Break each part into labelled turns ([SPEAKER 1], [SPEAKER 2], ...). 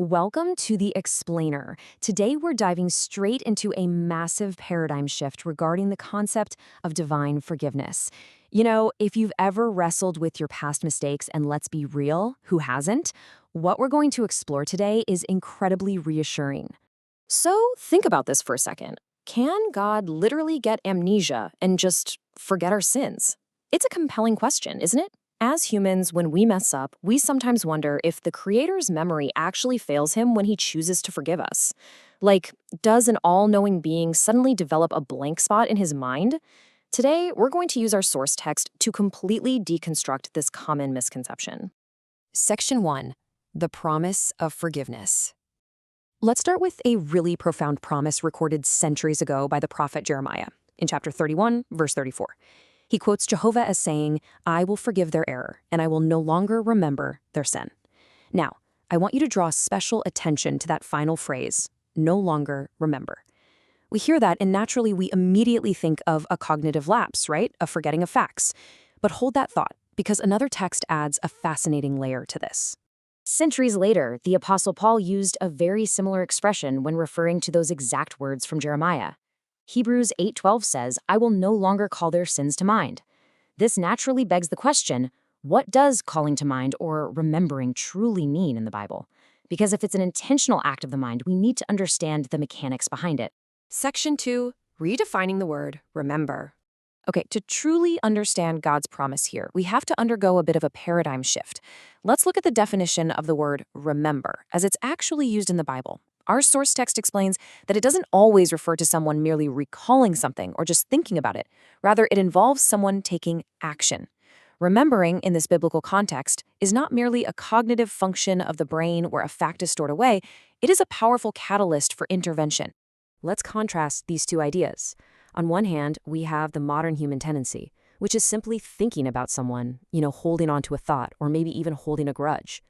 [SPEAKER 1] Welcome to The Explainer. Today we're diving straight into a massive paradigm shift regarding the concept of divine forgiveness. You know, if you've ever wrestled with your past mistakes, and let's be real, who hasn't? What we're going to explore today is incredibly reassuring. So think about this for a second. Can God literally get amnesia and just forget our sins? It's a compelling question, isn't it? As humans, when we mess up, we sometimes wonder if the Creator's memory actually fails him when he chooses to forgive us. Like, does an all-knowing being suddenly develop a blank spot in his mind? Today, we're going to use our source text to completely deconstruct this common misconception. Section 1. The Promise of Forgiveness. Let's start with a really profound promise recorded centuries ago by the prophet Jeremiah. In chapter 31, verse 34. He quotes Jehovah as saying, "I will forgive their error, and I will no longer remember their sin." Now, I want you to draw special attention to that final phrase, no longer remember. We hear that, and naturally we immediately think of a cognitive lapse, right? A forgetting of facts. But hold that thought, because another text adds a fascinating layer to this. Centuries later, the Apostle Paul used a very similar expression when referring to those exact words from Jeremiah. Hebrews 8:12 says, "I will no longer call their sins to mind." This naturally begs the question, what does calling to mind or remembering truly mean in the Bible? Because if it's an intentional act of the mind, we need to understand the mechanics behind it. Section 2, redefining the word remember. Okay, to truly understand God's promise here, we have to undergo a bit of a paradigm shift. Let's look at the definition of the word remember, as it's actually used in the Bible. Our source text explains that it doesn't always refer to someone merely recalling something or just thinking about it. Rather, it involves someone taking action. Remembering, in this biblical context, is not merely a cognitive function of the brain where a fact is stored away, it is a powerful catalyst for intervention. Let's contrast these two ideas. On one hand, we have the modern human tendency, which is simply thinking about someone, holding on to a thought, or maybe even holding a grudge.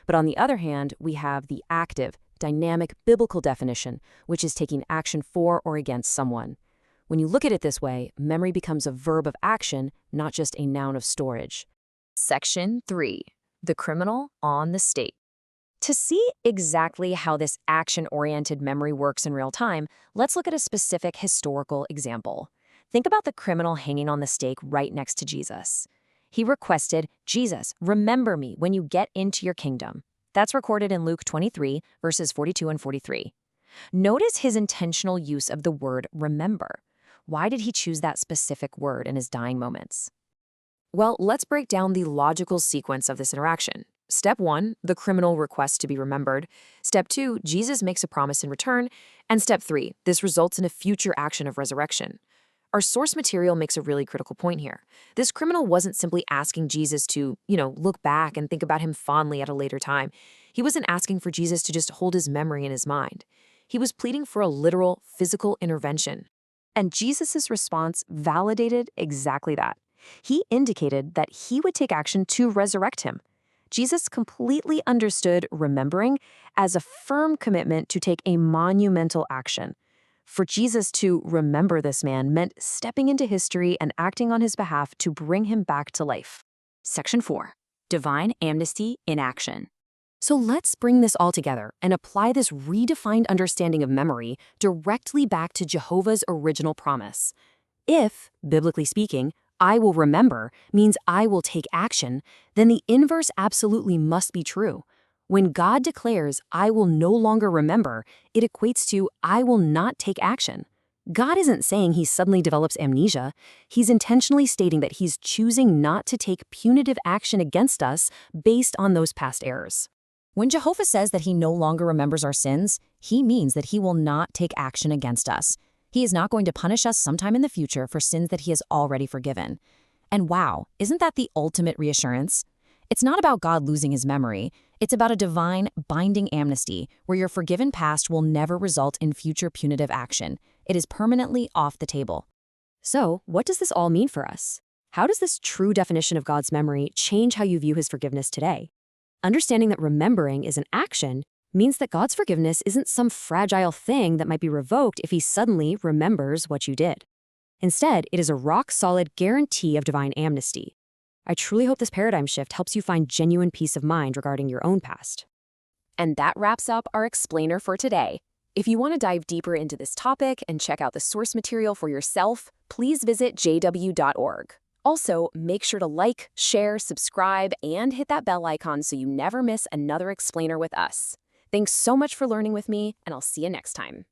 [SPEAKER 1] But on the other hand, we have the active, dynamic biblical definition, which is taking action for or against someone. When you look at it this way, memory becomes a verb of action, not just a noun of storage. Section 3. The criminal on the stake. To see exactly how this action-oriented memory works in real time, let's look at a specific historical example. Think about the criminal hanging on the stake right next to Jesus. He requested, "Jesus, remember me when you get into your kingdom." That's recorded in Luke 23, verses 42 and 43. Notice his intentional use of the word remember. Why did he choose that specific word in his dying moments? Well, let's break down the logical sequence of this interaction. Step 1, the criminal requests to be remembered. Step 2, Jesus makes a promise in return. And Step 3, this results in a future action of resurrection. Our source material makes a really critical point here. This criminal wasn't simply asking Jesus to, look back and think about him fondly at a later time. He wasn't asking for Jesus to just hold his memory in his mind. He was pleading for a literal, physical intervention. And Jesus' response validated exactly that. He indicated that he would take action to resurrect him. Jesus completely understood remembering as a firm commitment to take a monumental action. For Jesus to remember this man meant stepping into history and acting on his behalf to bring him back to life. Section 4. Divine amnesty in action. So let's bring this all together and apply this redefined understanding of memory directly back to Jehovah's original promise. If, biblically speaking, "I will remember" means I will take action, then the inverse absolutely must be true. When God declares, "I will no longer remember," it equates to "I will not take action." God isn't saying he suddenly develops amnesia. He's intentionally stating that he's choosing not to take punitive action against us based on those past errors. When Jehovah says that he no longer remembers our sins, he means that he will not take action against us. He is not going to punish us sometime in the future for sins that he has already forgiven. And wow, isn't that the ultimate reassurance? It's not about God losing his memory. It's about a divine, binding amnesty where your forgiven past will never result in future punitive action. It is permanently off the table. So, what does this all mean for us? How does this true definition of God's memory change how you view his forgiveness today? Understanding that remembering is an action means that God's forgiveness isn't some fragile thing that might be revoked if he suddenly remembers what you did. Instead, it is a rock-solid guarantee of divine amnesty. I truly hope this paradigm shift helps you find genuine peace of mind regarding your own past. And that wraps up our explainer for today. If you want to dive deeper into this topic and check out the source material for yourself, please visit jw.org. Also, make sure to like, share, subscribe, and hit that bell icon so you never miss another explainer with us. Thanks so much for learning with me, and I'll see you next time.